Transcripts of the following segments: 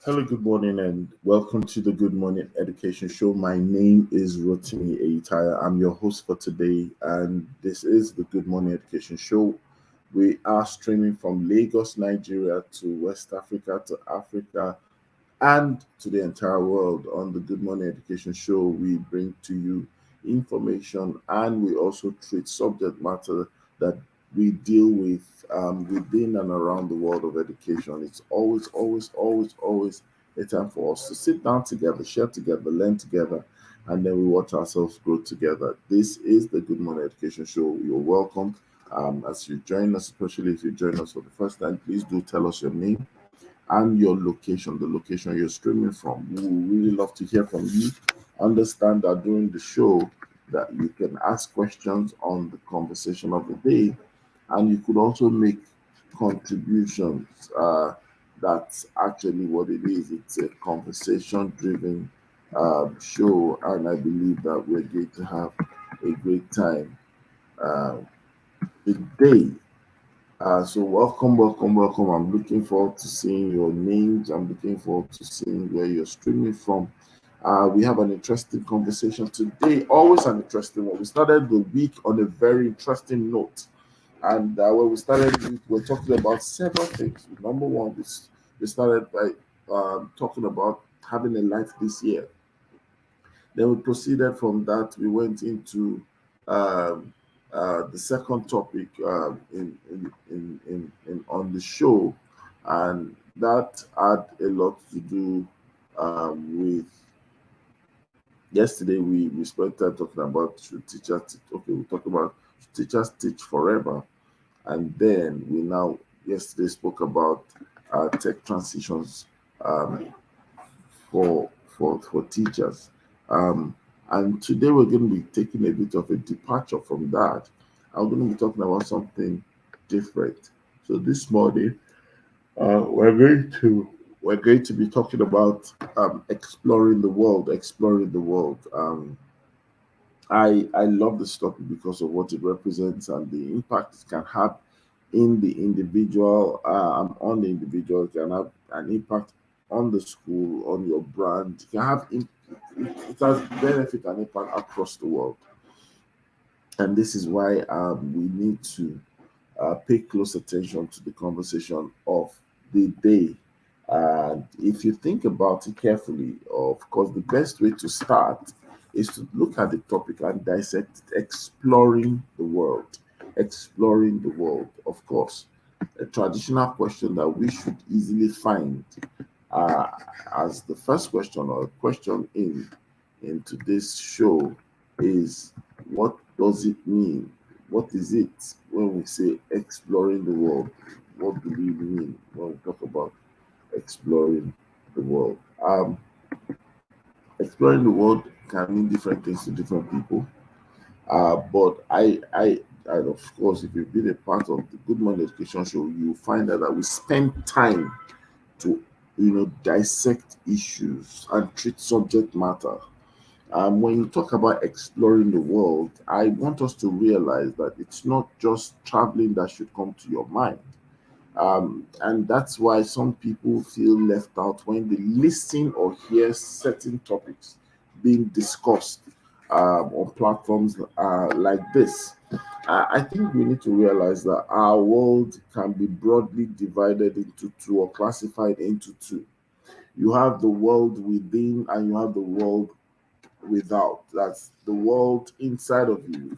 Hello, good morning, and welcome to the Good Morning Education Show. My name is Rotimi Eitaya. I'm your host for today, and this is the Good Morning Education Show. We are streaming from Lagos, Nigeria, to West Africa, to Africa, and to the entire world. On the Good Morning Education Show, we bring to you information and we also treat subject matter that we deal with within and around the world of education. It's always a time for us to sit down together, share together, learn together, and then we watch ourselves grow together. This is the Good Morning Education Show. You're welcome. As you join us, especially if you join us for the first time, please do tell us your name and your location, the location you're streaming from. We would really love to hear from you. Understand that during the show that you can ask questions on the conversation of the day, and you could also make contributions. That's actually what it is. It's a conversation-driven show, and I believe that we're going to have a great time uh, today. So welcome. I'm looking forward to seeing your names. I'm looking forward to seeing where you're streaming from. We have an interesting conversation today. Always an interesting one. We started the week on a very interesting note, and when we started, we were talking about several things. Number one, we started by talking about having a life this year. Then we proceeded from that. We went into um, the second topic on the show, and that had a lot to do with yesterday. We spent time talking about should teachers okay, we talked about should teachers teach forever, and then we now yesterday spoke about tech transitions um, for teachers. Um, and today we're going to be taking a bit of a departure from that. I'm going to be talking about something different. So this morning, we're going to be talking about exploring the world, exploring the world. I love this topic because of what it represents and the impact it can have in the individual, on the individual. It can have an impact on the school, on your brand. It can have it has benefit and impact across the world. And this is why we need to pay close attention to the conversation of the day. And if you think about it carefully, of course, the best way to start is to look at the topic and dissect it, exploring the world. Exploring the world, of course. A traditional question that we should easily find uh, as the first question or question in today's show is what does it mean? What is it when we say exploring the world? What do we mean when we talk about exploring the world? Exploring the world can mean different things to different people. But I, of course, if you've been a part of the Good Morning Education Show, you find out that we spend time to, dissect issues and treat subject matter. When you talk about exploring the world, I want us to realize that it's not just traveling that should come to your mind. And that's why some people feel left out when they listen or hear certain topics being discussed on platforms like this. I think we need to realize that our world can be broadly divided into two or classified into two. You have the world within and you have the world without. That's the world inside of you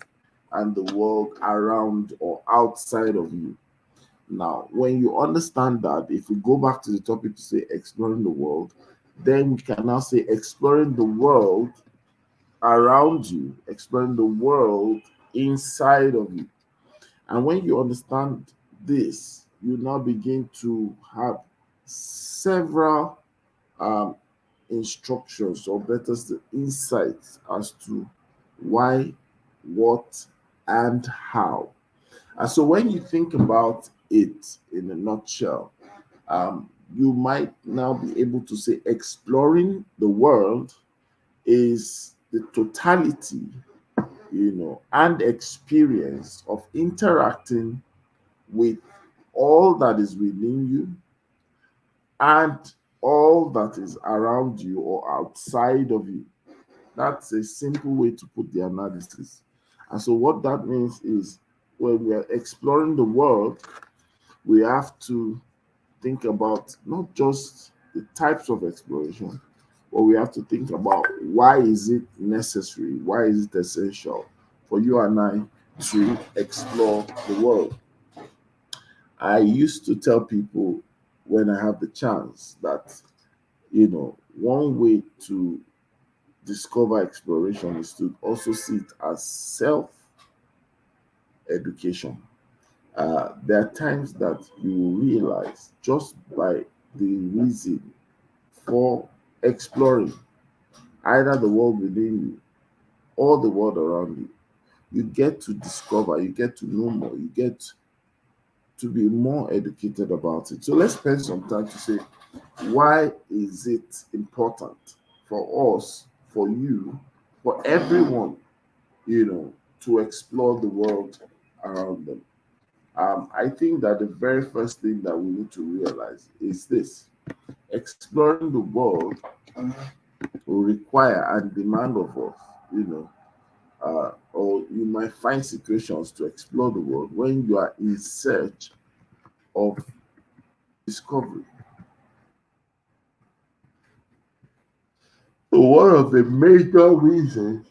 and the world around or outside of you. Now, when you understand that, if we go back to the topic to say exploring the world, then we can now say exploring the world around you, exploring the world inside of you. And when you understand this, you now begin to have several um, instructions, or better still, insights as to why, what, and how. And so when you think about it in a nutshell, you might now be able to say exploring the world is the totality, and experience of interacting with all that is within you and all that is around you or outside of you. That's a simple way to put the analysis. And so, what that means is when we are exploring the world, we have to think about not just the types of exploration, but we have to think about why is it necessary, why is it essential for you and I to explore the world. I used to tell people when I have the chance that, one way to discover exploration is to also see it as self education. There are times that you will realize just by the reason for exploring either the world within you or the world around you, you get to discover, you get to know more, you get to be more educated about it. So let's spend some time to say, why is it important for us, for you, for everyone, to explore the world around them? I think that the very first thing that we need to realize is this: exploring the world will require and demand of us, or you might find situations to explore the world when you are in search of discovery. So one of the major reasons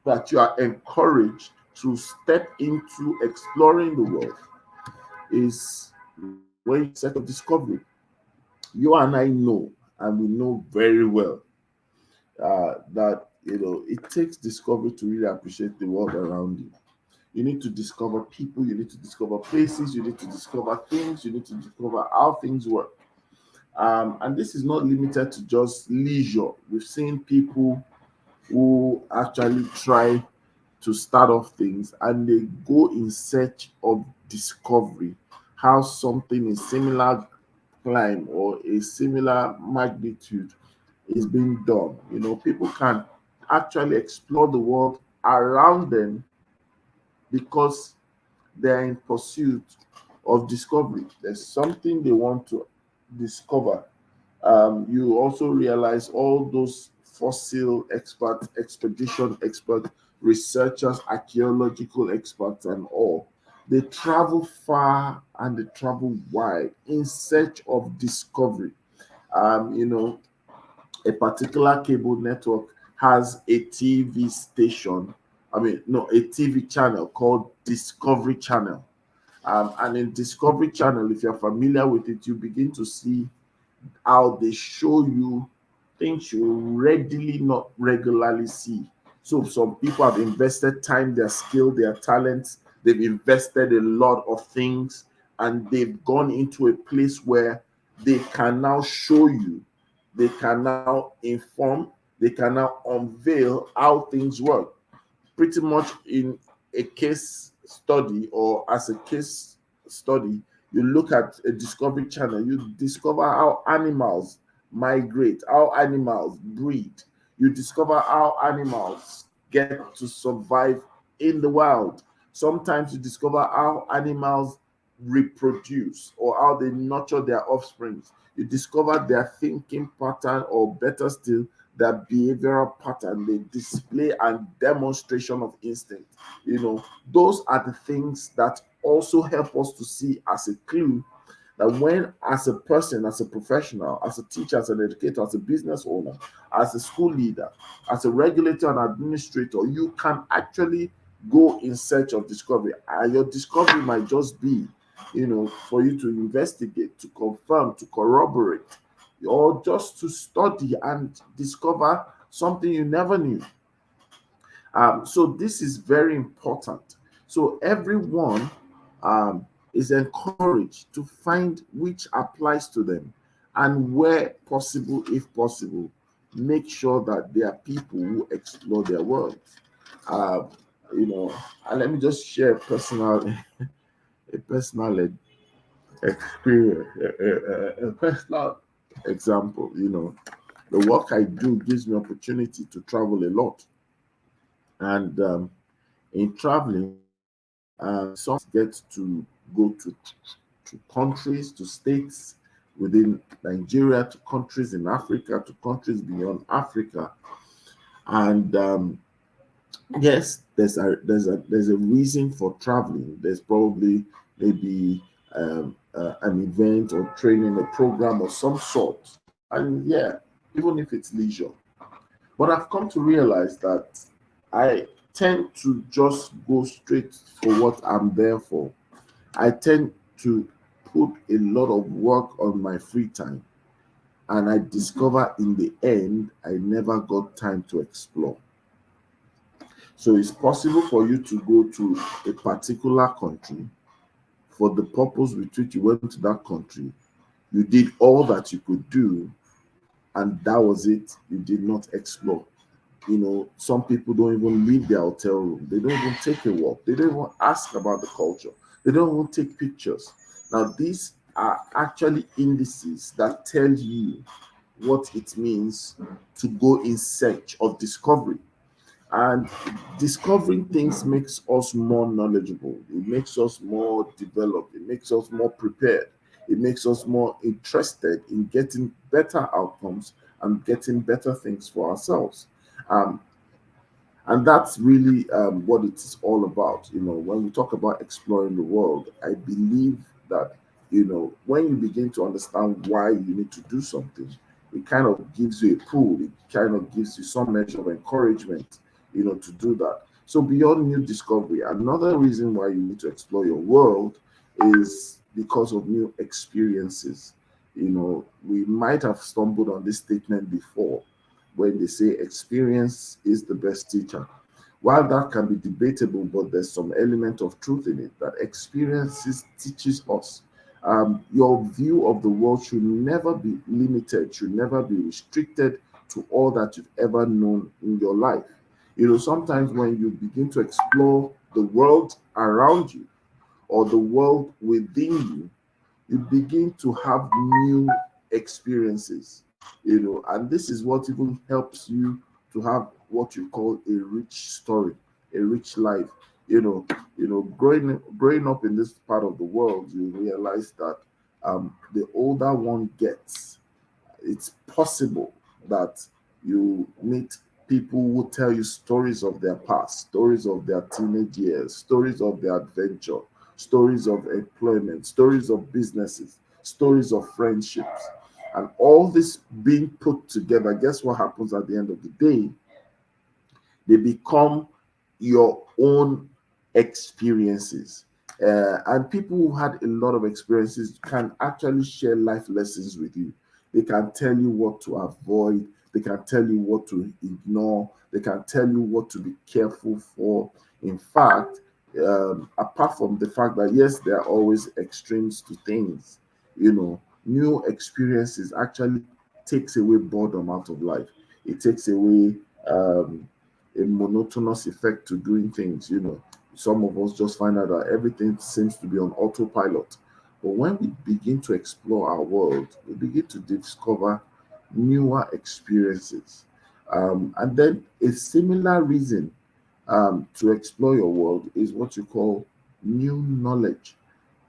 that you are encouraged to step into exploring the world is when you set of discovery. You and I know, and we know very well, that it takes discovery to really appreciate the world around you. You need to discover people, you need to discover places, you need to discover things, you need to discover how things work. And this is not limited to just leisure. We've seen people who actually try to start off things and they go in search of discovery, how something in similar climb or a similar magnitude is being done. People can actually explore the world around them because they're in pursuit of discovery. There's something they want to discover. You also realize all those fossil experts, expedition experts, researchers, archaeological experts, and all. They travel far and they travel wide in search of discovery. A particular cable network has a TV station, I mean, no, a TV channel called Discovery Channel. And in Discovery Channel, if you're familiar with it, you begin to see how they show you things you readily not regularly see. So some people have invested time, their skill, their talents, they've invested a lot of things, and they've gone into a place where they can now show you, they can now inform, they can now unveil how things work. Pretty much in a case study or as a case study, you look at a Discovery Channel, you discover how animals migrate, how animals breed, you discover how animals get to survive in the wild. Sometimes you discover how animals reproduce or how they nurture their offspring. You discover their thinking pattern, or better still, their behavioral pattern, the display and demonstration of instinct. Those are the things that also help us to see as a clue that when, as a person, as a professional, as a teacher, as an educator, as a business owner, as a school leader, as a regulator and administrator, you can actually go in search of discovery. And your discovery might just be, for you to investigate, to confirm, to corroborate, or just to study and discover something you never knew. So this is very important. So everyone is encouraged to find which applies to them, and where possible, if possible, make sure that there are people who explore their world. Uh, and let me just share a personal experience, a personal example. The work I do gives me opportunity to travel a lot, and in traveling, some get to go to countries, to states within Nigeria to countries in Africa to countries beyond Africa. And yes, there's a reason for traveling. There's probably maybe an event or training, a program of some sort. And yeah, even if it's leisure. But I've come to realize that I tend to just go straight for what I'm there for. I tend to put a lot of work on my free time, and I discover in the end I never got time to explore. So it's possible for you to go to a particular country for the purpose with which you went to that country. You did all that you could do, and that was it. You did not explore. Some people don't even leave their hotel room. They don't even take a walk. They don't even ask about the culture. They don't even take pictures. Now, these are actually indices that tell you what it means to go in search of discovery. And discovering things makes us more knowledgeable. It makes us more developed. It makes us more prepared. It makes us more interested in getting better outcomes and getting better things for ourselves. Um, and that's really what it's all about. When we talk about exploring the world, I believe that, when you begin to understand why you need to do something, it kind of gives you a pull. It kind of gives you some measure of encouragement, to do that. So beyond new discovery, another reason why you need to explore your world is because of new experiences. We might have stumbled on this statement before when they say experience is the best teacher. While that can be debatable, but there's some element of truth in it that experiences teaches us. Your view of the world should never be limited, should never be restricted to all that you've ever known in your life. Sometimes when you begin to explore the world around you or the world within you, you begin to have new experiences, and this is what even helps you to have what you call a rich story, a rich life. Growing up in this part of the world, you realize that the older one gets, it's possible that you meet people who tell you stories of their past, stories of their teenage years, stories of their adventure, stories of employment, stories of businesses, stories of friendships. And all this being put together, guess what happens at the end of the day? They become your own experiences. And people who had a lot of experiences can actually share life lessons with you. They can tell you what to avoid, they can tell you what to ignore, they can tell you what to be careful for. In fact, apart from the fact that, yes, there are always extremes to things, new experiences actually takes away boredom out of life. It takes away um, a monotonous effect to doing things. Some of us just find out that everything seems to be on autopilot. But when we begin to explore our world, we begin to discover newer experiences. And then a similar reason to explore your world is what you call new knowledge.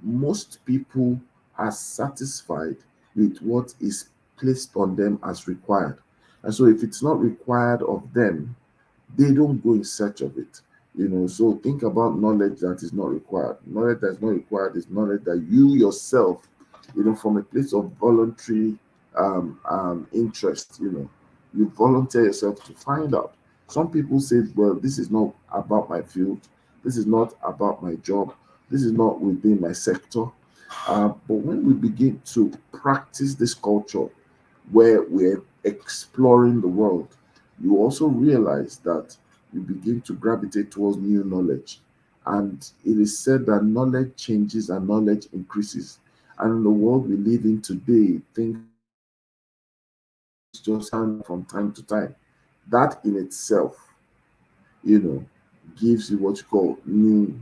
Most people are satisfied with what is placed on them as required. And so if it's not required of them, they don't go in search of it. So think about knowledge that is not required. Knowledge that is not required is knowledge that you yourself, from a place of voluntary interest, you volunteer yourself to find out. Some people say, well, this is not about my field, this is not about my job, this is not within my sector. But when we begin to practice this culture where we're exploring the world, you also realize that you begin to gravitate towards new knowledge. And it is said that knowledge changes and knowledge increases. And in the world we live in today, things just happen from time to time. That in itself, you know, gives you what you call new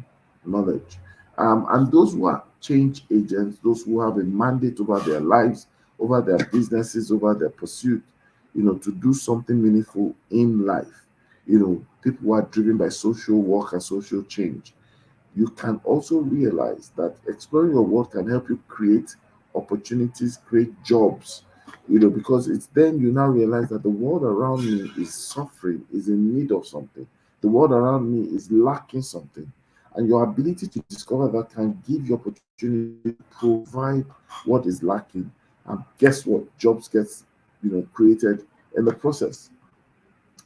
knowledge. And those who are change agents, those who have a mandate over their lives, over their businesses, over their pursuit, to do something meaningful in life, people who are driven by social work and social change, you can also realize that exploring your world can help you create opportunities, create jobs. Because it's then you now realize that the world around me is suffering, is in need of something. The world around me is lacking something. And your ability to discover that can give you opportunity to provide what is lacking. And guess what? Jobs gets created in the process,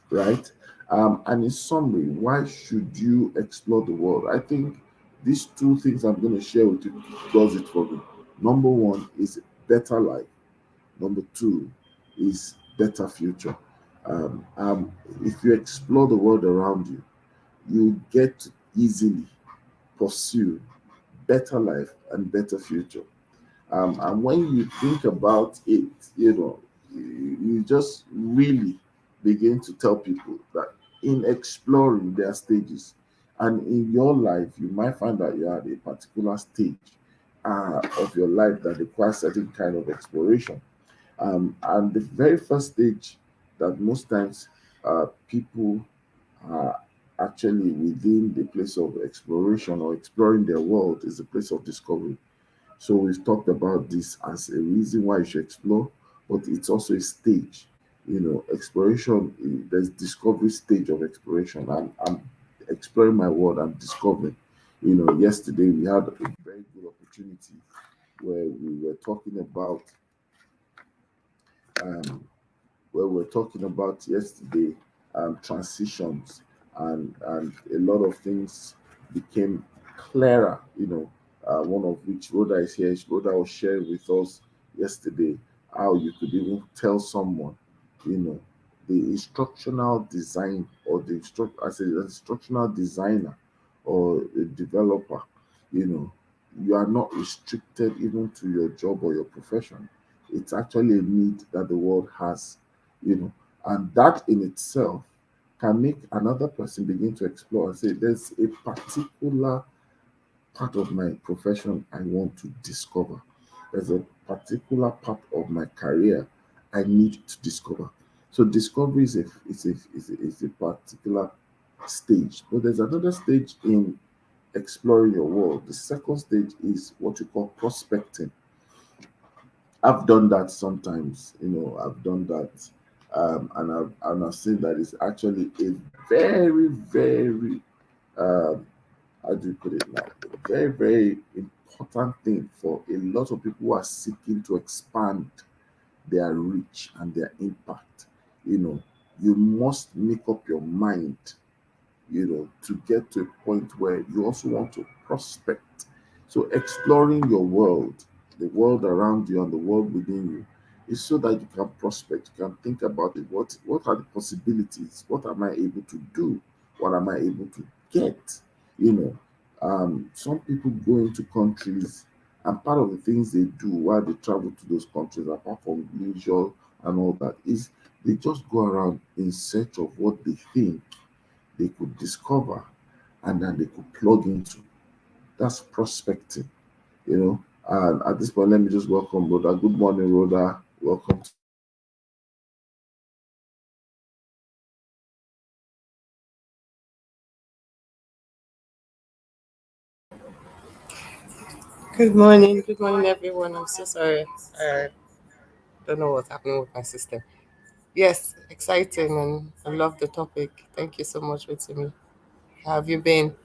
right? And in summary, why should you explore the world? I think these two things I'm going to share with you does it for me. Number one is better life. Number two is better future. Um, um, if you explore the world around you, you get to easily pursue better life and better future. And when you think about it, you just really begin to tell people that in exploring their stages, and in your life, you might find that you're at a particular stage of your life that requires certain kind of exploration. And the very first stage that most times people are actually within the place of exploration or exploring their world is the place of discovery. So we've talked about this as a reason why you should explore, but it's also a stage. Exploration, there's discovery stage of exploration. And I'm exploring my world, I'm discovering. Yesterday we had a very good opportunity where we were talking about um, yesterday transitions, and a lot of things became clearer. One of which Rhoda is here. Rhoda was sharing with us yesterday how you could even tell someone, you know, the instructional design or the as an instructional designer or a developer, you know, you are not restricted even to your job or your profession. It's actually a need that the world has, you know, and that in itself can make another person begin to explore and say, there's a particular part of my profession I want to discover. There's a particular part of my career I need to discover. So discovery is a particular stage. But there's another stage in exploring your world. The second stage is what you call prospecting. I've done that sometimes, I've done that. And I've seen that it's actually a very, very how do you put it now? A very, very important thing for a lot of people who are seeking to expand their reach and their impact. You know, you must make up your mind, to get to a point where you also want to prospect. So exploring your world, the world around you and the world within you, is so that you can prospect. You can think about it. What are the possibilities? What am I able to do? What am I able to get? You know, some people go into countries, and part of the things they do while they travel to those countries, apart from leisure and all that, is they just go around in search of what they think they could discover and then they could plug into. That's prospecting, you know. And at this point, let me just welcome Rhoda. Good morning, Rhoda. Welcome. Good morning, everyone. I'm so sorry. I don't know what's happening with my system. Yes, exciting, and I love the topic. Thank you so much, Rotimi. How have you been?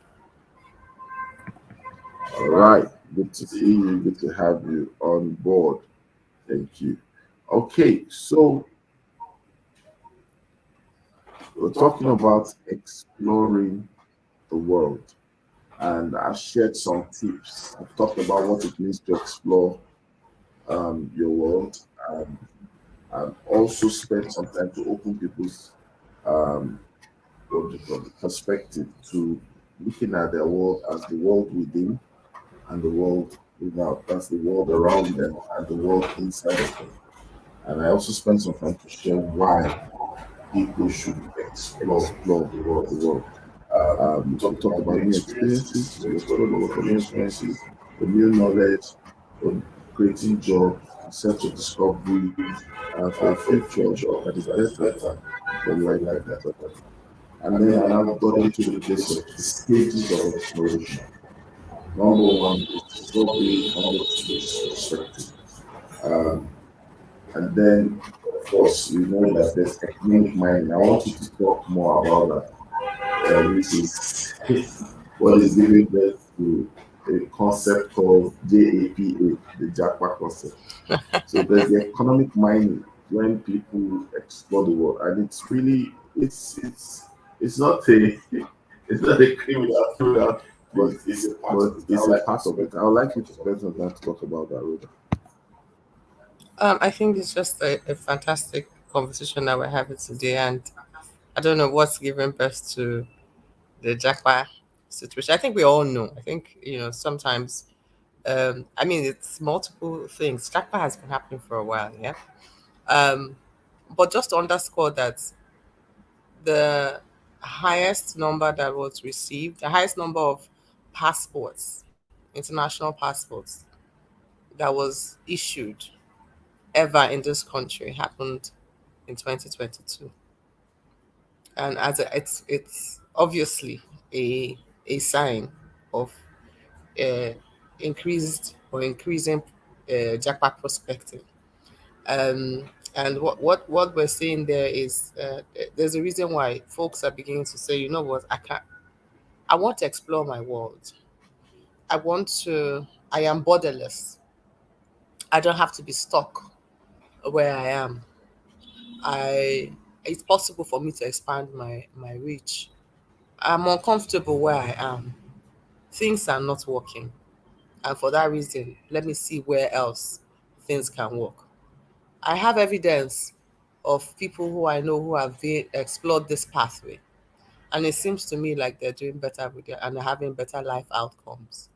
All right. Good to see you. Good to have you on board. Thank you. Okay, so we're talking about exploring the world, and I shared some tips. I've talked about what it means to explore your world, and also spent some time to open people's um, what do you call it, perspective to looking at their world as the world within and the world without. That's the world around them and the world inside of them. And I also spent some time to share why people should explore the world. We talked about new experiences. We explored a lot of new experiences, the new knowledge, the creating jobs, in search of discovery for a future that is better, for life that is better. And then I now got into the place of the stages of exploration. Number one is discovery, number two is prospecting. Um, and then, of course, you know that there's economic mining. I want you to talk more about that, which is what is giving birth to a concept called JAPA, the Jackpot concept. So there's the economic mining when people explore the world, and it's really it's not a it's not a criminal thing, but it's a part of it. I would like you to spend some time to talk about that, Rhoda. I think it's just a fantastic conversation that we're having today, and I don't know what's giving birth to the Jackpot situation. I think we all know. I think sometimes. I mean, it's multiple things. Jackpot has been happening for a while, yeah. Um, but just to underscore that the highest number that was received, the highest number of passports, international passports that was issued ever in this country happened in 2022. And it's obviously a sign of uh, increased or increasing jackpot prospecting. And what we're seeing there is there's a reason why folks are beginning to say, you know what, I want to explore my world. I am borderless. I don't have to be stuck where I am. I it's possible for me to expand my reach. I'm uncomfortable where I am. Things are not working. And for that reason, let me see where else things can work. I have evidence of people who I know who have explored this pathway, and it seems to me like they're doing better with it and they're having better life outcomes.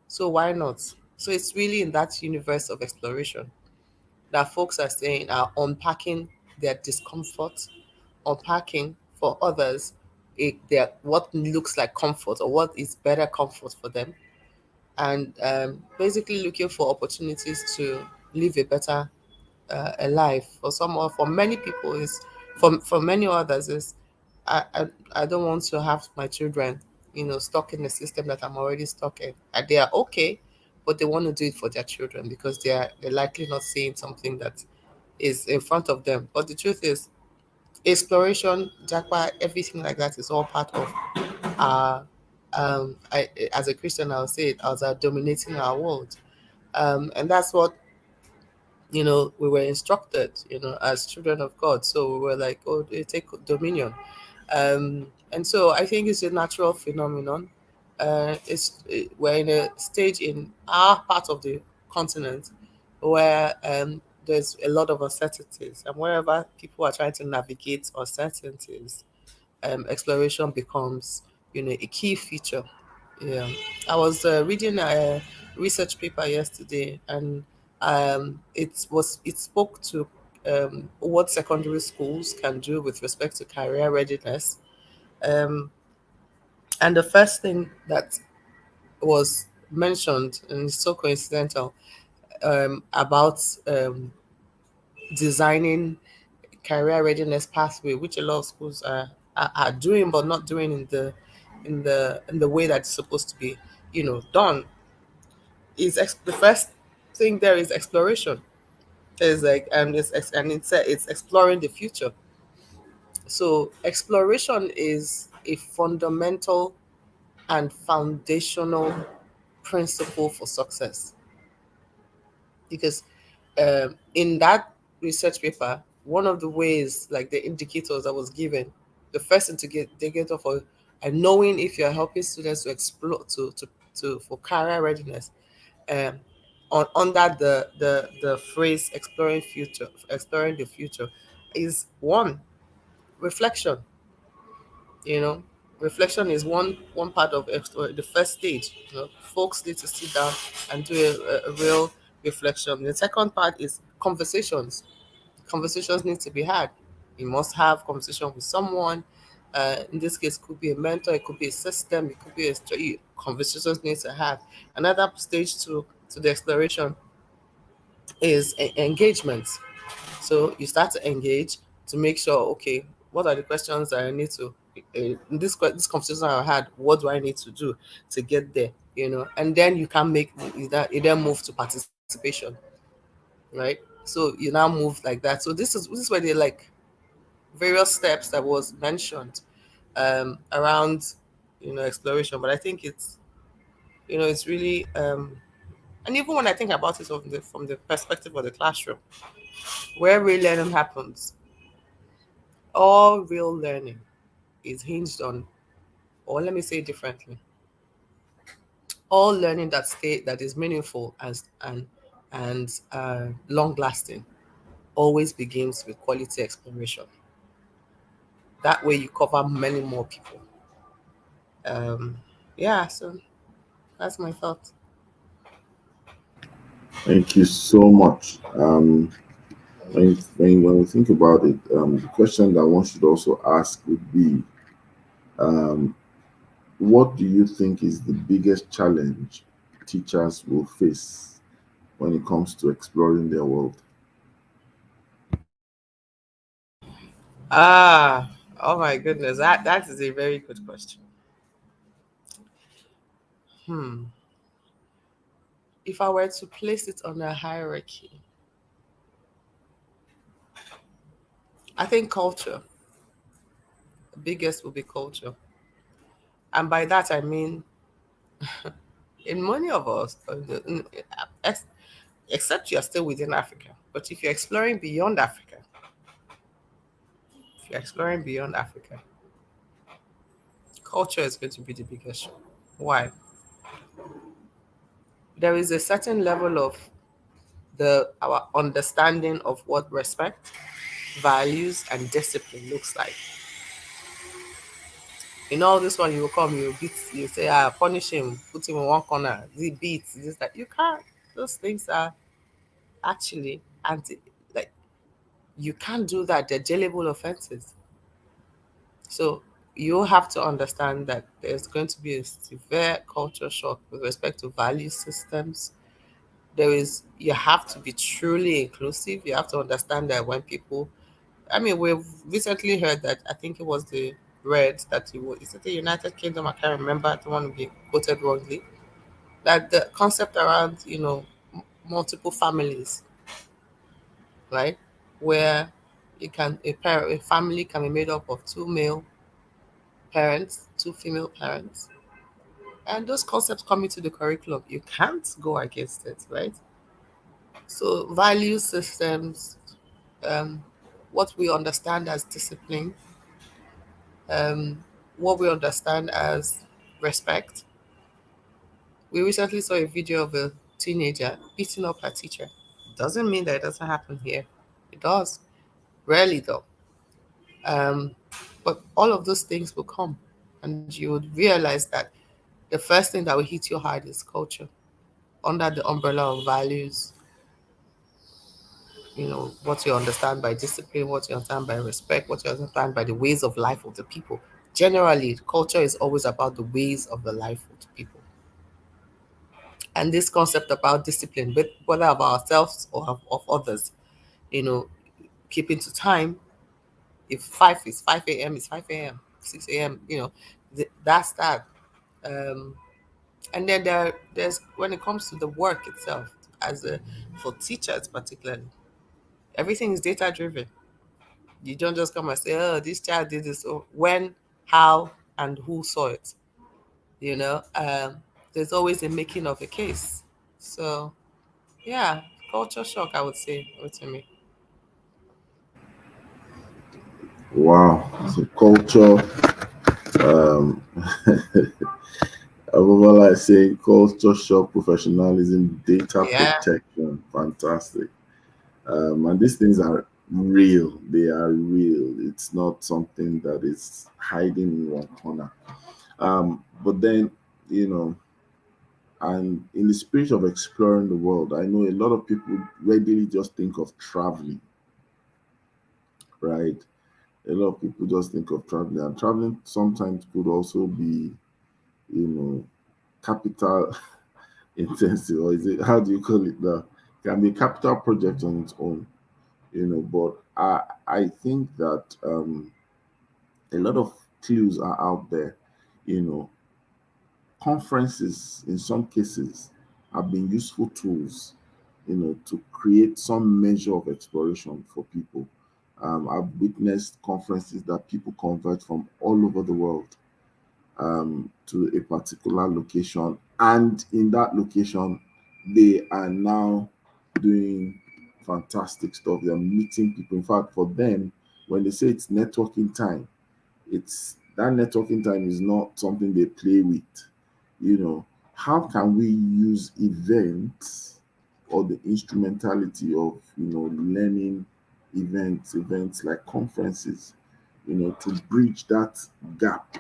So why not? So it's really in that universe of exploration that folks are saying are unpacking their discomfort, unpacking for others what looks like comfort or what is better comfort for them, and basically looking for opportunities to live a better a life. For some, or for many people, is for many others is I don't want to have my children, stuck in the system that I'm already stuck in. And they are okay, but they want to do it for their children because they're likely not seeing something that is in front of them. But the truth is, exploration, jackpot, everything like that is all part of our. As a Christian, I'll say it as our dominating our world, and that's what we were instructed, as children of God. So we were like, oh, they take dominion. And so I think it's a natural phenomenon. We're in a stage in our part of the continent where there's a lot of uncertainties, and wherever people are trying to navigate uncertainties, exploration becomes, a key feature. Yeah, I was reading a research paper yesterday, and it spoke to what secondary schools can do with respect to career readiness. Um, and the first thing that was mentioned, and it's so coincidental, about designing career readiness pathway, which a lot of schools are doing, but not doing in the way that's supposed to be, done. The first thing there is exploration. It's like it's exploring the future. So exploration is a fundamental and foundational principle for success, because in that research paper, one of the ways, like the indicators that was given, the first indicator for and knowing if you're helping students to explore to for career readiness, um, under the phrase exploring the future, is one, reflection. You know, reflection is one part of the first stage. Folks need to sit down and do a real reflection. The second part is conversations. Conversations need to be had. You must have conversation with someone. In this case, could be a mentor, it could be a system, it could be conversations need to have. Another stage to the exploration is engagement. So you start to engage to make sure, okay, what are the questions that I need to this conversation I had, what do I need to do to get there? And then you can make that you then move to participation. right? So you now move like that. So this is where they like various steps that was mentioned around exploration. But I think it's really and even when I think about it from the perspective of the classroom, where real learning happens, all real learning is hinged on, or let me say it differently, all learning that is meaningful and long lasting always begins with quality exploration. That way you cover many more people. Um, yeah, so that's my thought. Thank you so much. When we think about it, the question that one should also ask would be, um, what do you think is the biggest challenge teachers will face when it comes to exploring their world? Ah, oh my goodness, that is a very good question. Hmm. If I were to place it on a hierarchy, I think culture, the biggest will be culture. And by that I mean, in many of us, ex- except you're still within Africa, but if you're exploring beyond Africa, if you're exploring beyond Africa, culture is going to be the biggest shock. Why? There is a certain level of our understanding of what respect, values, and discipline looks like. In all this one, you will come, you beat, you say, punish him, put him in one corner, the beat, this that. You can't. Those things are actually anti, like you can't do that. They're jailable offenses. So you have to understand that there's going to be a severe culture shock with respect to value systems. You have to be truly inclusive. You have to understand that when people, I mean, we've recently heard that, I think it was the Red that is it the United Kingdom? I can't remember. I don't want to be quoted wrongly. That the concept around, multiple families, right? Where a family can be made up of two male parents, two female parents, and those concepts come into the curriculum. You can't go against it, right? So value systems, um, what we understand as discipline, um, what we understand as respect. We recently saw a video of a teenager beating up her teacher. Doesn't mean that it doesn't happen here. It does. Rarely though. Um, but all of those things will come, and you would realize that the first thing that will hit you hard is culture under the umbrella of values. What you understand by discipline, what you understand by respect, what you understand by the ways of life of the people. Generally, culture is always about the ways of the life of the people. And this concept about discipline, whether of ourselves or of others, you know, keeping to time. If 5 is 5 a.m., 6 a.m., that's that. Um, and then there's when it comes to the work itself, for teachers particularly, everything is data driven. You don't just come and say, "Oh, this child did this." Oh, when, how, and who saw it? There's always a making of a case. So yeah, culture shock, I would say, to me. Wow, so culture, um, above I say culture shock, professionalism, data Yeah, protection, fantastic. And these things are real. They are real. It's not something that is hiding in one corner. But then, you know, and in the spirit of exploring the world, I know a lot of people readily just think of traveling, right? A lot of people just think of traveling, and traveling sometimes could also be, you know, capital intensive, or is it, how do you call it? The Can be a capital project on its own, but I think that a lot of clues are out there. You know, conferences in some cases have been useful tools, to create some measure of exploration for people. I've witnessed conferences that people convert from all over the world to a particular location, and in that location, they are now doing fantastic stuff. They're meeting people. In fact, for them, when they say it's networking time, it's that networking time is not something they play with. How can we use events or the instrumentality of learning events like conferences, to bridge that gap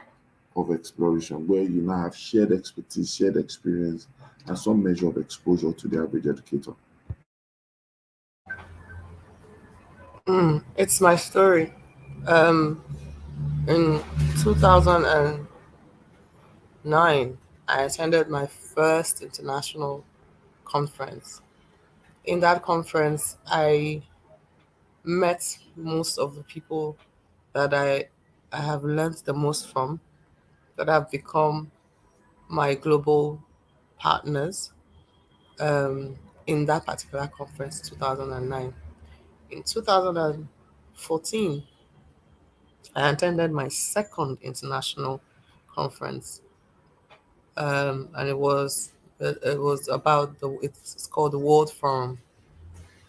of exploration where you now have shared expertise, shared experience, and some measure of exposure to the average educator. It's my story. Um, in 2009, I attended my first international conference. In that conference, I met most of the people that I have learned the most from, that have become my global partners in that particular conference, 2009. In 2014, I attended my second international conference, and it was about it's called the World Forum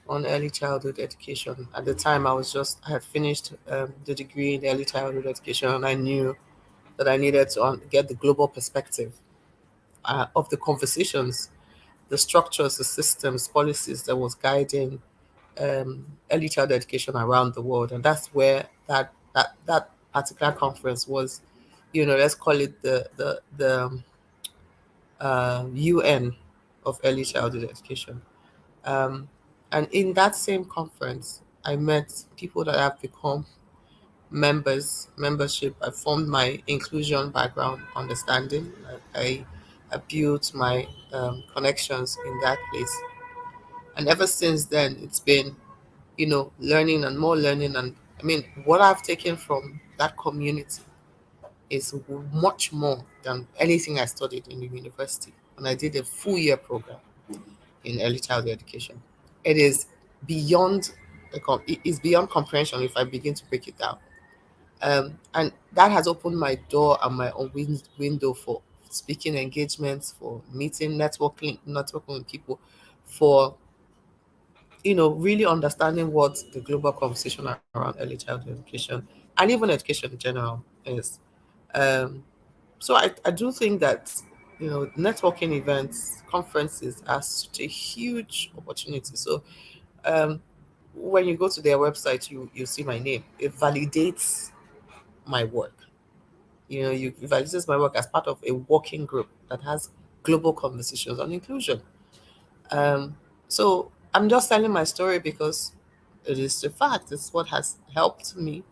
on Early Childhood Education. At the time, I had finished the degree in early childhood education, and I knew that I needed to get the global perspective of the conversations, the structures, the systems, policies that was guiding early childhood education around the world, and that's where that particular conference was. Let's call it the UN of early childhood education. Um, and in that same conference, I met people that have become membership. I formed my inclusion background understanding. I built my connections in that place, and ever since then, it's been learning and more learning. And I mean, what I've taken from that community is much more than anything I studied in the university. And I did a full year program in early childhood education. It is beyond it is beyond comprehension if I begin to break it down. And that has opened my door and my own window for speaking engagements, for meeting, networking with people, for really understanding what the global conversation around early childhood education and even education in general is. Um, so I do think that networking events, conferences are such a huge opportunity. So um, when you go to their website, you see my name. It validates my work. It validates my work as part of a working group that has global conversations on inclusion. Um, so I'm just telling my story because it is the fact. It's what has helped me.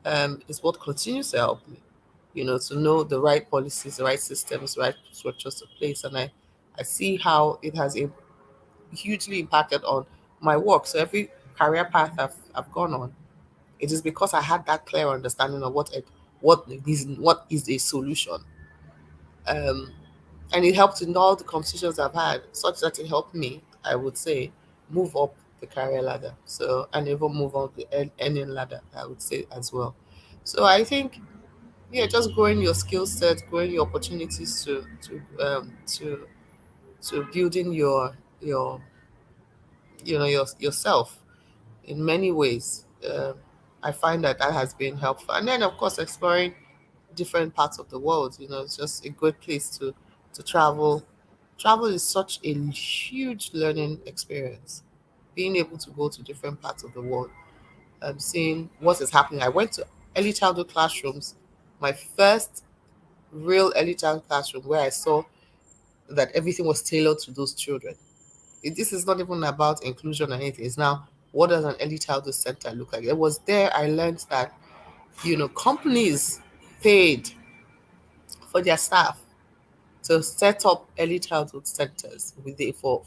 It's what continues to help me. To know the right policies, the right systems, the right structures to place, and I see how it has hugely impacted on my work. So every career path I've gone on, it is because I had that clear understanding of what is a solution. Um, and it helped in all the conversations I've had, such that it helped me, I would say, move up the career ladder. So and even move on the earning ladder, I would say as well. So I think, yeah, just growing your skill set, growing your opportunities to building yourself in many ways. I find that has been helpful, and then of course exploring different parts of the world. It's just a good place to travel. Travel is such a huge learning experience. Being able to go to different parts of the world, seeing what is happening. I went to early childhood classrooms, my first real early childhood classroom, where I saw that everything was tailored to those children. This is not even about inclusion or anything. It's now, what does an early childhood center look like? It was there I learned that companies paid for their staff to set up early childhood centers with the for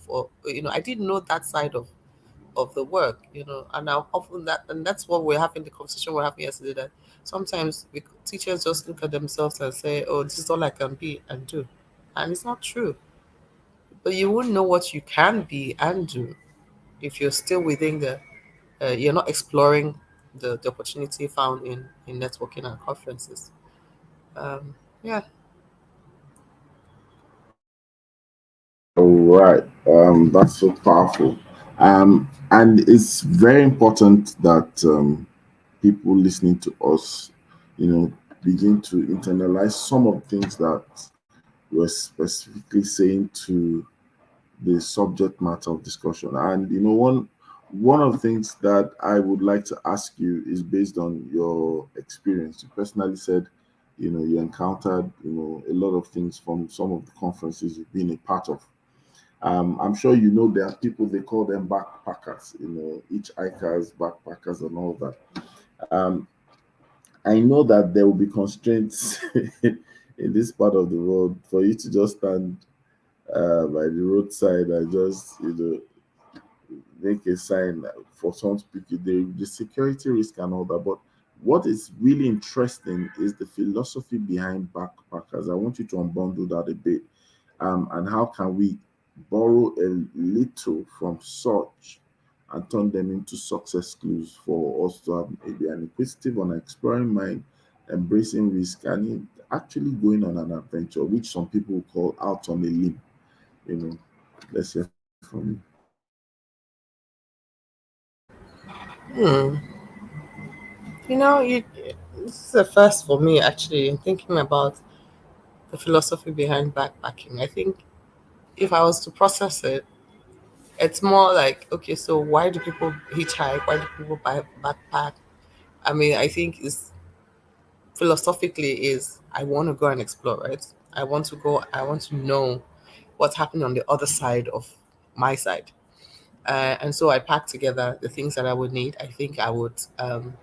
I didn't know that side of the work, and now often that's what we're having, the conversation we're having yesterday, that sometimes teachers just look at themselves and say, oh, this is all I can be and do. And it's not true. But you won't know what you can be and do if you're still within the you're not exploring the opportunity found in networking and conferences. Yeah. All right. That's so powerful. And it's very important that people listening to us, begin to internalize some of the things that we're specifically saying to the subject matter of discussion. And one of the things that I would like to ask you is based on your experience. You personally said, you encountered, a lot of things from some of the conferences you've been a part of. I'm sure there are people, they call them backpackers, hitchhikers, backpackers, and all that. Um, I know that there will be constraints in this part of the world for you to just stand by the roadside and just make a sign for someone to pick you. The security risk and all that. But what is really interesting is the philosophy behind backpackers. I want you to unbundle that a bit. And how can we borrow a little from such and turn them into success clues for us to have maybe an inquisitive and exploring mind, embracing risk, and actually going on an adventure, which some people call out on a limb. You know, let's hear from you. Hmm. You this is a first for me actually in thinking about the philosophy behind backpacking. I think if I was to process it, it's more like, okay, so why do people hitchhike? Why do people buy backpack? I mean, I think it's philosophically is I want to go and explore, right? I want to go, I want to know what's happening on the other side of my side. And so I packed together the things that I would need. I think I would, and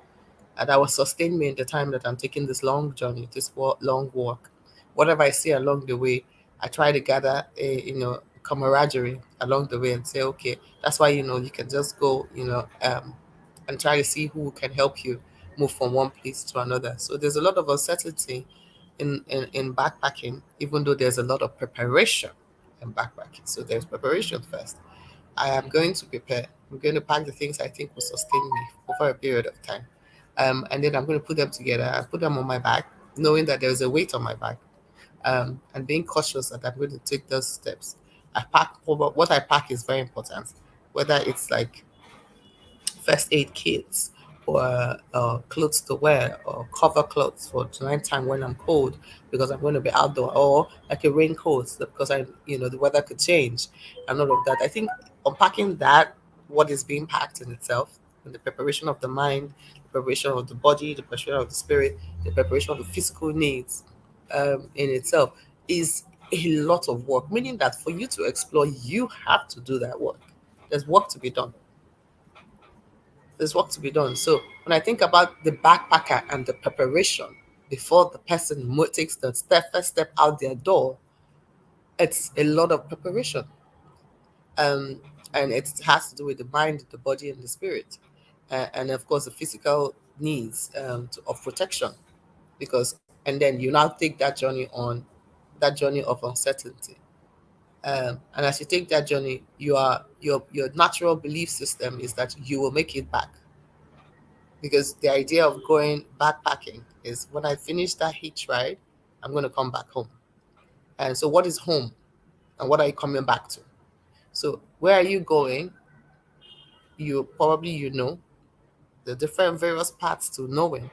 that will sustain me in the time that I'm taking this long journey, this long walk. Whatever I see along the way, I try to gather a, camaraderie along the way and say, okay, that's why, you can just go, and try to see who can help you move from one place to another. So there's a lot of uncertainty in backpacking, even though there's a lot of preparation in backpacking. So there's preparation first. I am going to prepare. I'm going to pack the things I think will sustain me over a period of time. And then I'm going to put them together. I put them on my back, knowing that there's a weight on my back, and being cautious that I'm going to take those steps. What I pack is very important, whether it's like first aid kits or clothes to wear or cover clothes for night time when I'm cold because I'm going to be outdoor, or like a raincoat because the weather could change and all of that. I think unpacking that, what is being packed in itself, and the preparation of the mind, the preparation of the body, the preparation of the spirit, the preparation of the physical needs, in itself is a lot of work, meaning that for you to explore, you have to do that work. There's work to be done. There's work to be done. So when I think about the backpacker and the preparation before the person takes the first step out their door, it's a lot of preparation. Um, and it has to do with the mind, the body, and the spirit, and of course the physical needs of protection. Because and then you now take that journey of uncertainty. And as you take that journey, your natural belief system is that you will make it back, because the idea of going backpacking is when I finish that hitch ride, I'm going to come back home. And so, what is home and what are you coming back to? So, where are you going? You know the different various paths to knowing.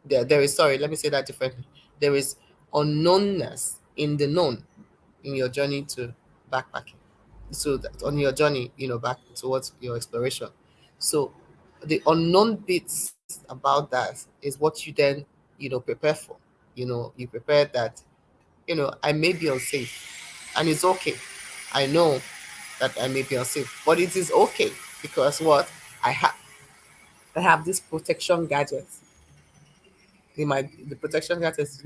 There is, sorry, let me say that differently. There is unknownness in the known in your journey to backpacking. So that on your journey, back towards your exploration. So the unknown bits about that is what you then, prepare for. You prepare that, I may be unsafe, and it's okay. I know that I may be unsafe, but it is okay because what I have this protection gadgets. The protection gadgets,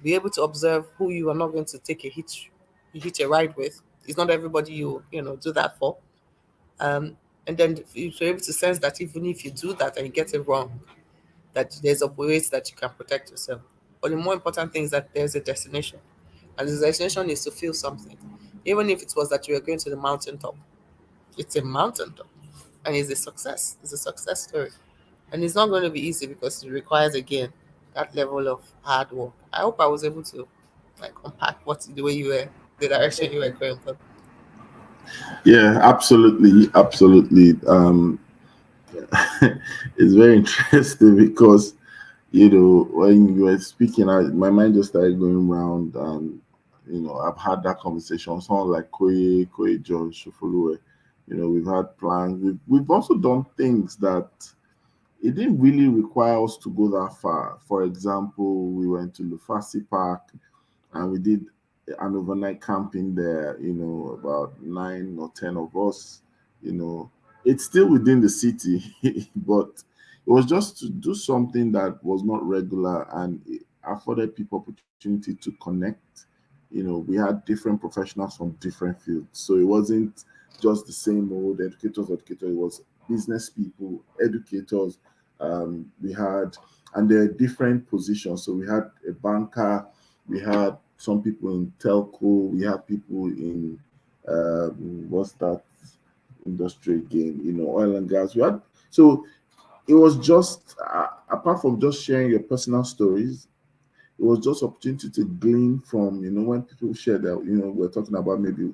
be able to observe who you are not going to take a ride with. It's not everybody do that for. Um, and then if you're able to sense that even if you do that and you get it wrong, that there's a ways that you can protect yourself. But the more important thing is that there's a destination, and the destination is to feel something, even if it was that you were going to the mountaintop. it's a mountaintop, and it's a success. It's a success story, and it's not going to be easy because it requires again that level of hard work. I hope I was able to like unpack what the way you were, the direction you were going. But Yeah, absolutely, absolutely. It's very interesting because when you were speaking, my mind just started going round, and I've had that conversation. Someone like Koye John Shufulue, we've had plans. We've also done things that it didn't really require us to go that far. For example, we went to Lufasi Park and we did an overnight camping there, about 9 or 10 of us. you know it's still within the city, but it was just to do something that was not regular, and it afforded people opportunity to connect. We had different professionals from different fields, so it wasn't just the same old educators. It was business people, educators. We had, and there are different positions. So we had a banker, we had some people in telco, we had people in what's that industry again? Oil and gas. We had, so it was just apart from just sharing your personal stories, it was just opportunity to glean from when people share that we're talking about, maybe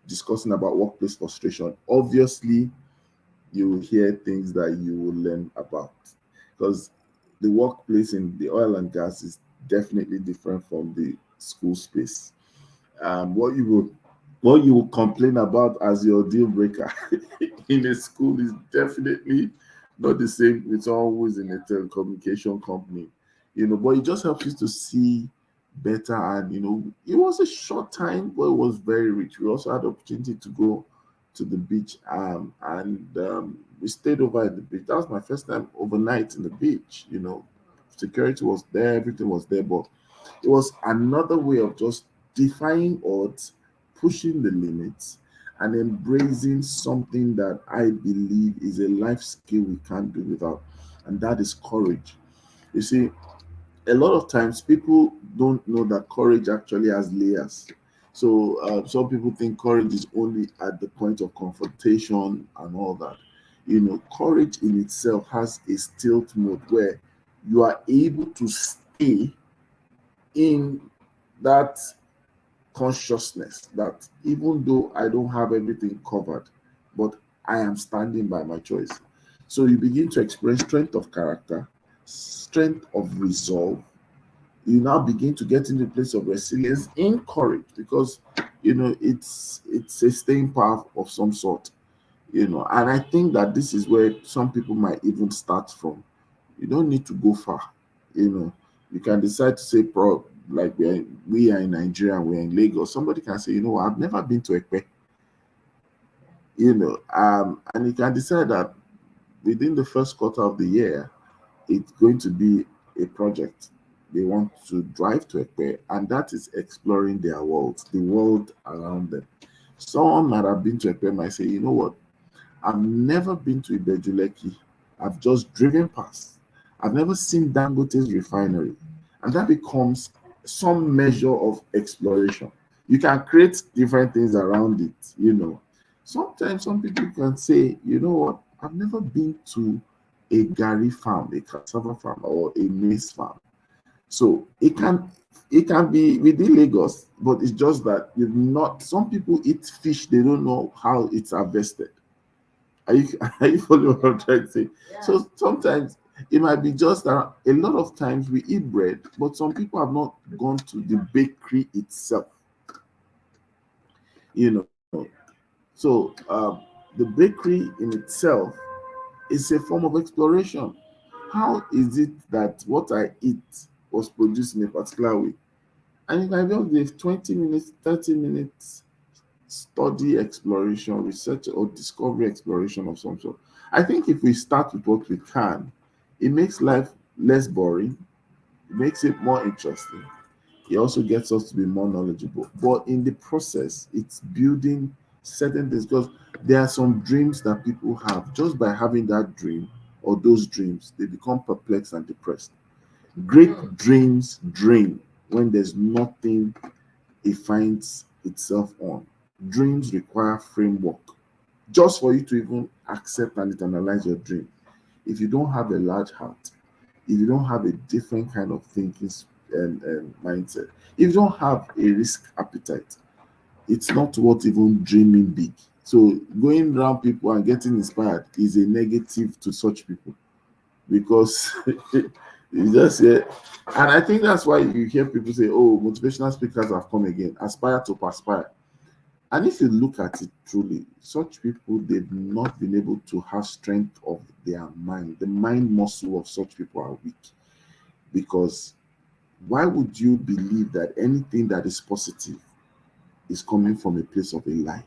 discussing about workplace frustration. Obviously, you will hear things that you will learn about, because the workplace in the oil and gas is definitely different from the school space. What you will complain about as your deal breaker in a school is definitely not the same with someone who is in a telecommunication company. But it just helps you to see better. And it was a short time, but it was very rich. We also had the opportunity to go to the beach, and we stayed over at the beach. That was my first time overnight in the beach. Security was there, everything was there, but it was another way of just defying odds, pushing the limits, and embracing something that I believe is a life skill we can't do without, and that is courage. You see, a lot of times people don't know that courage actually has layers. So some people think courage is only at the point of confrontation and all that. Courage in itself has a stealth mode where you are able to stay in that consciousness that even though I don't have everything covered, but I am standing by my choice. So you begin to experience strength of character, strength of resolve. You now begin to get into a place of resilience in courage, because it's a staying power of some sort. And I think that this is where some people might even start from. You don't need to go far. you know you can decide to say, like we are in Nigeria and we're in Lagos. Somebody can say, I've never been to Ekpe. And you can decide that within the first quarter of the year, it's going to be a project. They want to drive to Ekpe, and that is exploring their world, the world around them. Someone might have been to Ekpe might say, you know what, I've never been to Ibejuleki. I've just driven past. I've never seen Dangote's refinery. And that becomes some measure of exploration. You can create different things around it. Sometimes some people can say, you know what, I've never been to a Gary farm, a cassava farm, or a maize farm. So it can be within Lagos, but it's just that you've not. Some people eat fish, they don't know how it's harvested. Are you are you following what I'm trying to say? Yeah. So sometimes it might be just that a lot of times we eat bread, but some people have not gone to the bakery itself. You know, so the bakery in itself is a form of exploration. How is it that what I eat was produced in a particular way? And you can just give 20 minutes, 30 minutes study, exploration, research, or discovery exploration of some sort. I think if we start with what we can, it makes life less boring, it makes it more interesting. It also gets us to be more knowledgeable. But in the process, it's building certain things, because there are some dreams that people have. Just by having that dream or those dreams, they become perplexed and depressed. Great dreams dream when there's nothing it finds itself on. Dreams require framework. just for you to even accept and internalize your dream. If you don't have a large heart, if you don't have a different kind of thinking and mindset, if you don't have a risk appetite, it's not worth even dreaming big. So going around people and getting inspired is a negative to such people, because you just hear, and I think that's why you hear people say, "Oh, motivational speakers have come again. Aspire to perspire." And if you look at it truly, such people, they've not been able to have strength of their mind. The mind muscle of such people are weak, because why would you believe that anything that is positive is coming from a place of a lie?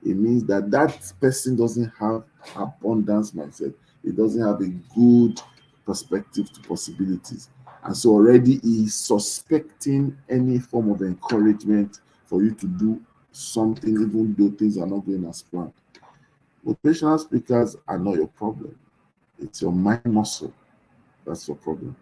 It means that that person doesn't have abundance mindset. It doesn't have a good perspective to possibilities. And so already he is suspecting any form of encouragement for you to do something, even though things are not going as planned. Motivational speakers are not your problem. It's your mind muscle. That's your problem.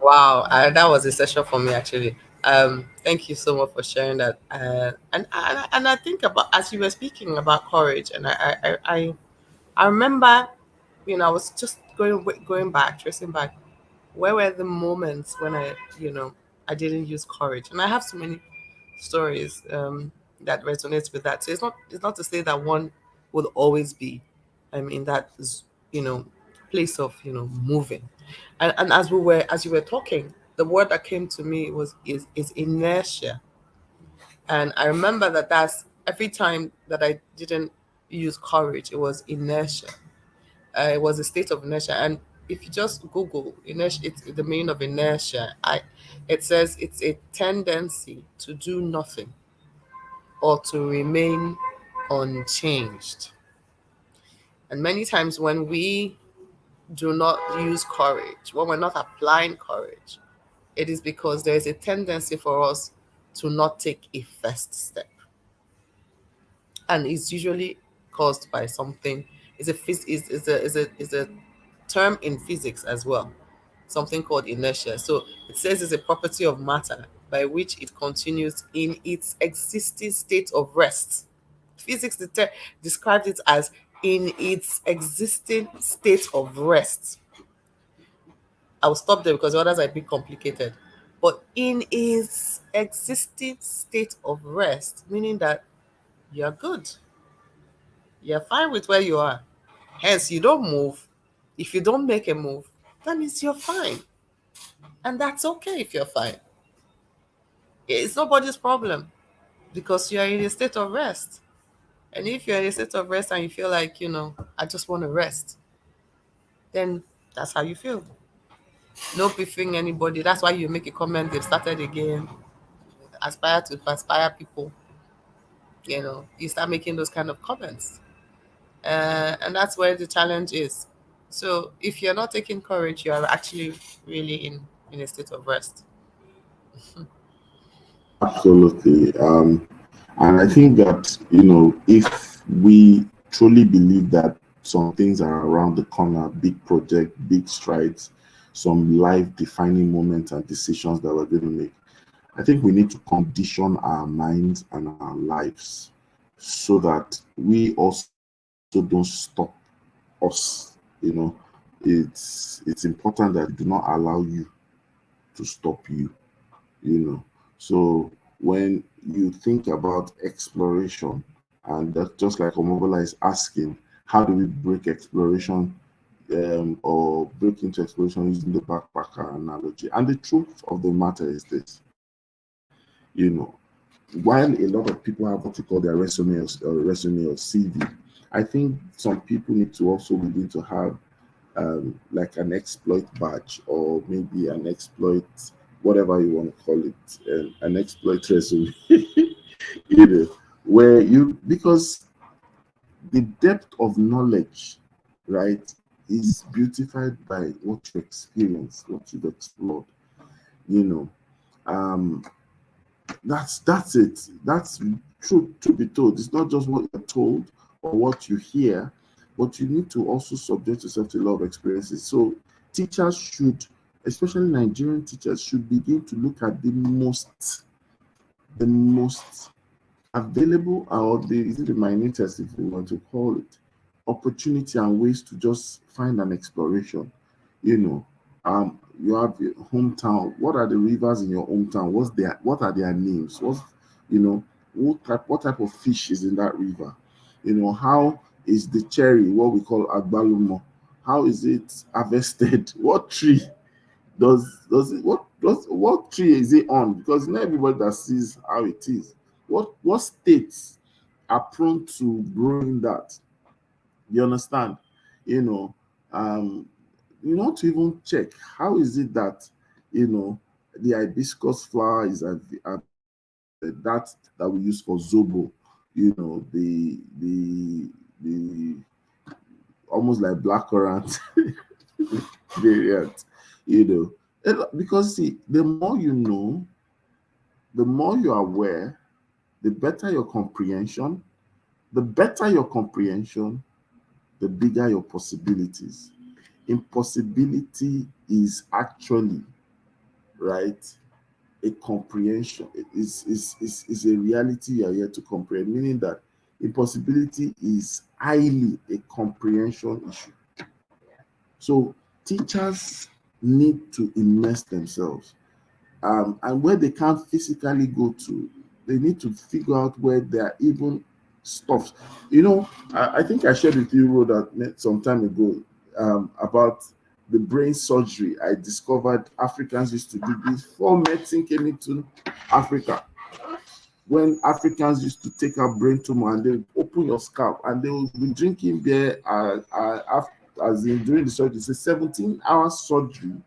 Wow, that was a session for me actually. Thank you so much for sharing that. And I think about, as you were speaking about courage, and I remember, I was just going back, tracing back. Where were the moments when I didn't use courage? And I have so many stories that resonates with that. So it's not to say that one will always be in that you know place of moving. And as you were talking, the word that came to me is inertia. And I remember that's every time that I didn't use courage, it was inertia. It was a state of inertia. And if you just Google inertia, it's the meaning of inertia. It says it's a tendency to do nothing or to remain unchanged. And many times when we do not use courage, when we're not applying courage, it is because there is a tendency for us to not take a first step. And it's usually caused by something. Is a term in physics as well, something called inertia. So it says it's a property of matter by which it continues in its existing state of rest. Physics describes it as in its existing state of rest. I'll stop there because others are a bit complicated. But in its existing state of rest, meaning that you're good, you're fine with where you are. Hence, you don't move. If you don't make a move, that means you're fine. And that's okay if you're fine. It's nobody's problem because you're in a state of rest. And if you're in a state of rest and you feel like, I just want to rest, then that's how you feel. No beefing anybody. That's why you make a comment, they've started again. Aspire to perspire people. You start making those kind of comments. And that's where the challenge is. So if you're not taking courage, you are actually really in a state of rest. Absolutely. And I think that, if we truly believe that some things are around the corner, big project, big strides, some life defining moments and decisions that we're going to make, I think we need to condition our minds and our lives so that we also don't stop us. It's important that do not allow you to stop you. So when you think about exploration, and that's just like Omobola is asking, how do we break exploration, or break into exploration using the backpacker analogy? And the truth of the matter is this, you know, while a lot of people have what you call their resume or CV, I think some people need to also begin to have like an exploit badge, or maybe an exploit, whatever you want to call it, an exploit resume, where you, because the depth of knowledge, right, is beautified by what you experience, what you've explored, you know. Um, that's it. That's true to be told. It's not just what you're told or what you hear, but you need to also subject yourself to a lot of experiences. So teachers should, especially Nigerian teachers, should begin to look at the most available, or is it the minutest, if you want to call it, opportunity and ways to just find an exploration. You know, you have your hometown. What are the rivers in your hometown? What are their names? What type of fish is in that river? How is the cherry, what we call agbalumo, how is it harvested? What tree does it what tree is it on? Because not everybody that sees how it is. What states are prone to growing that? You understand? You know, you want to even check how is it that you know the hibiscus flower is that we use for zobo. The almost like blackcurrant variant. Because see, the more you know, the more you're aware, the better your comprehension. The better your comprehension, the bigger your possibilities. Impossibility is actually, right, a comprehension. It is a reality you are here to comprehend, meaning that impossibility is highly a comprehension issue. So teachers need to immerse themselves, and where they can't physically go to, they need to figure out where there are even stuff. I think I shared with you, Rhoda, some time ago, about the brain surgery I discovered Africans used to do before medicine came into Africa. When Africans used to take out brain tumor and they open your scalp and they will be drinking beer, as in during the surgery. It's a 17-hour surgery,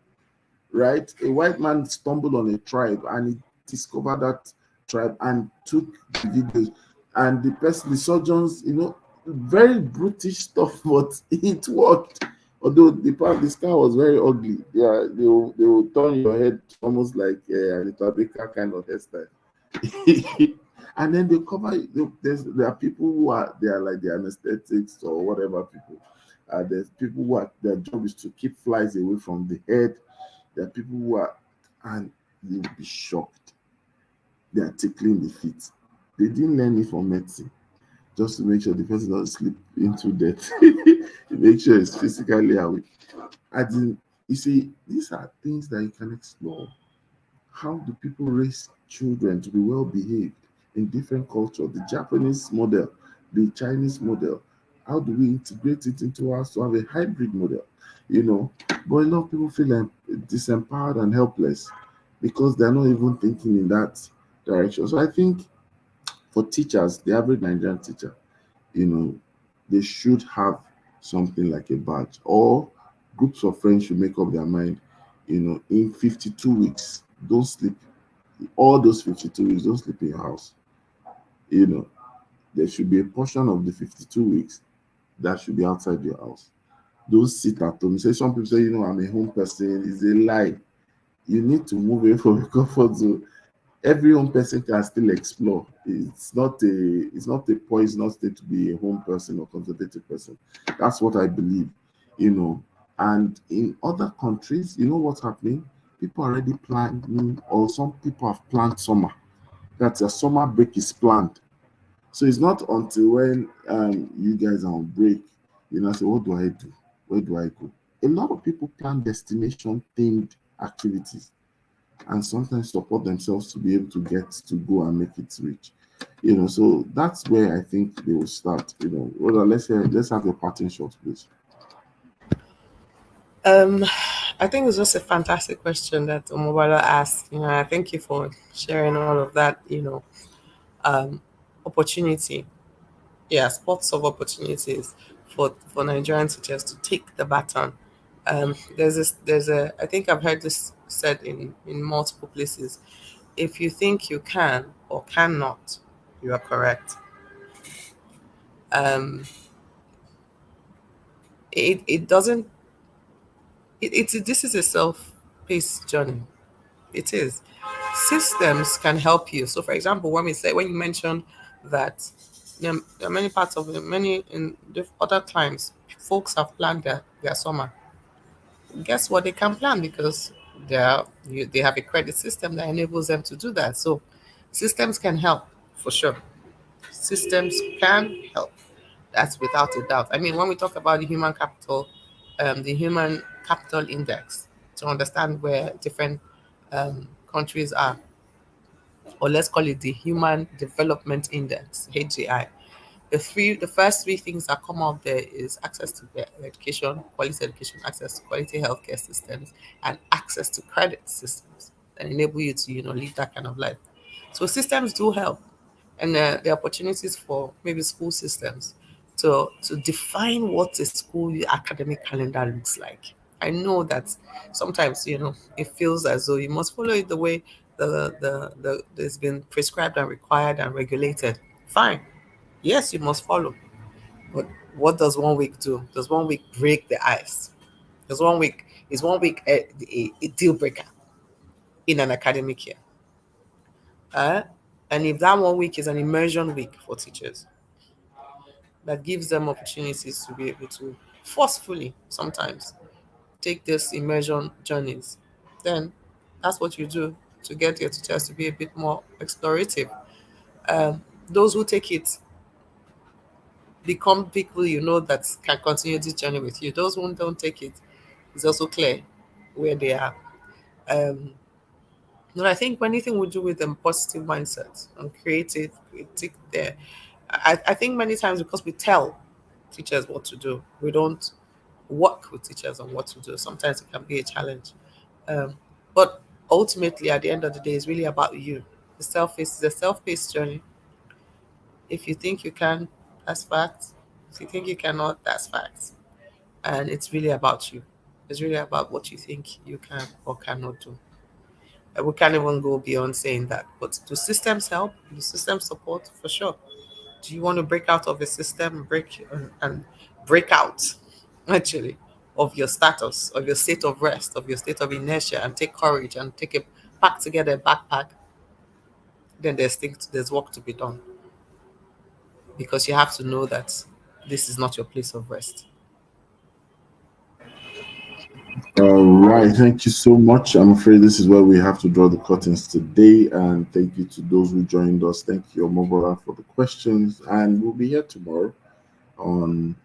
right? A white man stumbled on a tribe and he discovered that tribe and took the videos. And the surgeons, very brutish stuff, but it worked. Although the scar was very ugly. Yeah, they will turn your head almost like a little baker kind of hairstyle. And then they cover it. There are people who are like the anesthetics or whatever people. There's people who their job is to keep flies away from the head. There are people who are, and you'll be shocked. They are tickling the feet. They didn't learn it from medicine, just to make sure the person doesn't slip into death. Make sure it's physically away. You see, these are things that you can explore. How do people raise children to be well behaved in different cultures? The Japanese model, the Chinese model. How do we integrate it into us to have a hybrid model? But a lot of people feel disempowered and helpless because they're not even thinking in that direction. So I think for teachers, the average Nigerian teacher, you know, they should have something like a badge, or groups of friends should make up their mind, in 52 weeks, don't sleep. All those 52 weeks, don't sleep in your house. You know, there should be a portion of the 52 weeks that should be outside your house. Don't sit at home. Say some people say, I'm a home person. It's a lie. You need to move away from your comfort zone. Every home person can still explore. It's not a poisonous state to be a home person or conservative person. That's what I believe. You know, and in other countries, you know what's happening? People are already planning, or some people have planned summer. That a summer break is planned. So it's not until when you guys are on break, say, what do I do? Where do I go? A lot of people plan destination themed activities and sometimes support themselves to be able to get to go and make it reach. So that's where I think they will start. Well, let's have a parting shot, please. Um, I think it's just a fantastic question that Omobala asked. I thank you for sharing all of that. Um, Opportunity, yeah, spots of opportunities for Nigerian teachers to take the baton. I think I've heard this said in multiple places. If you think you can or cannot, you are correct. Um, it doesn't. It's this is a self-paced journey. It is. Systems can help you. So, for example, when you mentioned that there are many parts of many in other climes, folks have planned their summer. Guess what? They can plan because they have a credit system that enables them to do that. So, systems can help for sure. systems can help. That's without a doubt. I mean, when we talk about the human capital index, to understand where different countries are, or let's call it the Human Development Index (HDI). The first three things that come up there is access to education, quality education, access to quality healthcare systems, and access to credit systems that enable you to live that kind of life. So systems do help, and the opportunities for maybe school systems to define what a school academic calendar looks like. I know that sometimes it feels as though you must follow it the way there's been prescribed and required and regulated. Fine, yes, you must follow, but what does 1 week do? Does 1 week break the ice? Does 1 week is 1 week a deal breaker in an academic year? Uh, and if that 1 week is an immersion week for teachers, that gives them opportunities to be able to forcefully sometimes take this immersion journeys, then that's what you do to get your teachers to be a bit more explorative. Those who take it become people that can continue this journey with you. Those who don't take it, it's also clear where they are. Um, but I think anything we do with a positive mindset and creative, critique there. I think many times because we tell teachers what to do, we don't work with teachers on what to do. Sometimes it can be a challenge. Um, but ultimately, at the end of the day, it's really about you. The self-paced journey. If you think you can, that's facts. If you think you cannot, that's facts. And it's really about you. It's really about what you think you can or cannot do. And we can't even go beyond saying that. But do systems help? Do systems support? For sure. Do you want to break out of a system, and break out actually of your status, of your state of rest, of your state of inertia, and take courage and take a pack together a backpack? Then there's work to be done, because you have to know that this is not your place of rest. All right, thank you so much. I'm afraid this is where we have to draw the curtains today. And thank you to those who joined us. Thank you, Omobola, for the questions. And we'll be here tomorrow on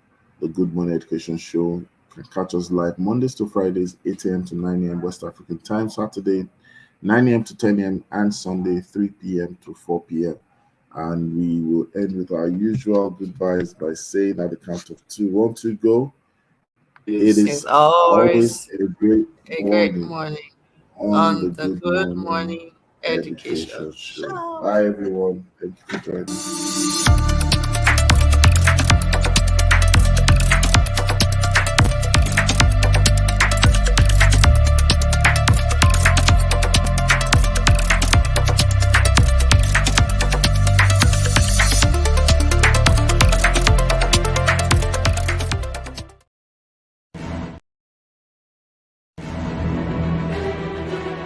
the Good Morning Education Show. You can catch us live Mondays to Fridays, 8 a.m. to 9 a.m. West African time, Saturday, 9 a.m. to 10 a.m., and Sunday, 3 p.m. to 4 p.m. And we will end with our usual goodbyes by saying at the count of two, 1, 2, go. It It's is always always a great a great morning morning on the on the Good Good Morning Morning Education Education Show. Show. Bye, everyone. Thank you for joining.